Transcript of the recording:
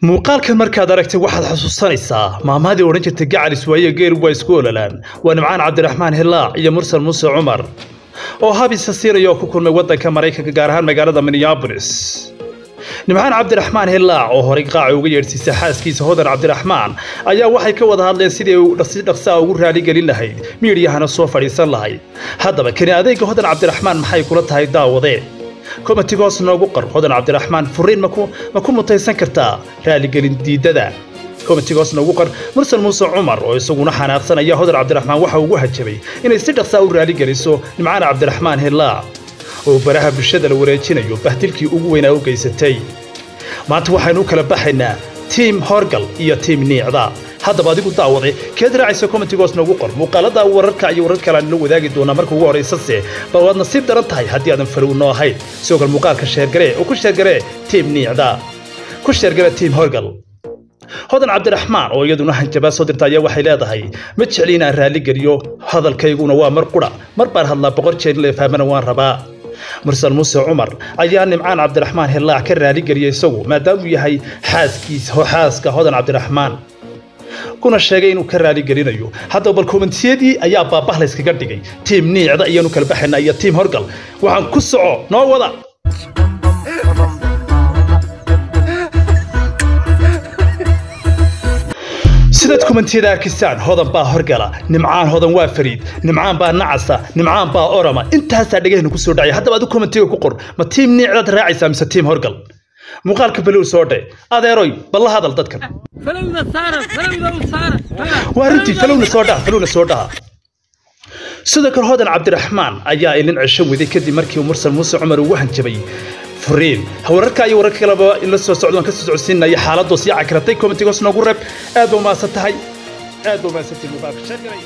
muuqaalkan markaad aragtay waxaad xasuusanaysaa maamaadii oran jirtay gacal iswaaye geer waa isku olalaan waa nimcaan cabdiraxmaan hilaac iyo mursal muuse cumar oo habisa siinayo ku kulmay wadanka Mareykanka gaar ahaan magaalada Minneapolis. nimcaan cabdiraxmaan hilaac oo horay qaaci uga yeersiisay xaaskiisa Hodan Cabdiraxmaan ayaa waxay ka wada hadleen sidii uu dhaqso ugu raali gelin lahayd miiriyahana soo fadhiisan lahayd. haddaba kani adeega Hodan Cabdiraxmaan maxay kula tahay daawadee كومنتيغوس نوغو قر هودن عبد الرحمن فرين ماكو متيسن كرتا رالي gelin diidada كومنتيغوس نوغو قر مرسل موسى عمر oo isaguna xanaaqsanaya هودن عبد الرحمن waxa uu hajabay inay si dhaqso u raali geliso nimcaan عبد الرحمن hilaac oo baraha bulshada la wareejinayo bahdilkii ugu weyn ee uu geysatay maanta waxaynu kala baxaynaa team horgal iyo team niicda haddaba adigu daawaday keed raacaysa commentigoos nagu qor muuqaalada wararka iyo warar kale la wadaagi doona marka ugu horeysay bal waad nasiib daran tahay haddii aadan farowno ahayd soo gal muuqaalka share garee oo ku share garee team niicda ku share garee team horgal Hodan Cabdiraxmaan oo iyaduna hanjabaa soo dirtay waxay leedahay ma jeclina raali geliyo hadalkayguna waa mar qura mar baan hadlaa boqor jeed la fahmana waan rabaa mursal muuse cumar ayaa nimcaan cabdiraxmaan hilaac ka raali geliyay isagu maadaama uu yahay xaaska Hodan Cabdiraxmaan kuna sheegay inuu ka raali gelinayo haddaba bal commentiyadii ayaa baabah la iskaga dhigay team niicda iyo kala baxayna iyo team horgal waxaan ku soco noo wada sidaad commentiyada arkisaan Hodan baa horgala nimcaan Hodan waa fariid nimcaan baa nacasa nimcaan baa orama intaas dhagayna ku soo dhacay haddaba adu commentiga ku qor ma team niicda raacaysa mise team horgal muuqaalka balow soo dhee adeeroy bal hadal dadkan falowda saara waarintii falowna soo dhaha sidoo kale Hodan Cabdiraxmaan ayaa ilin cisho waday kadib markii mursal muuse cumar uu hanjabay فرين هوركا أي وركا لبا إلا سوسعدون كسوسعسين يا حالات دوسية عكرتي كومنتيغوس نقول رب أدو ما ستهاي أدو ما ستي مبارك شكرا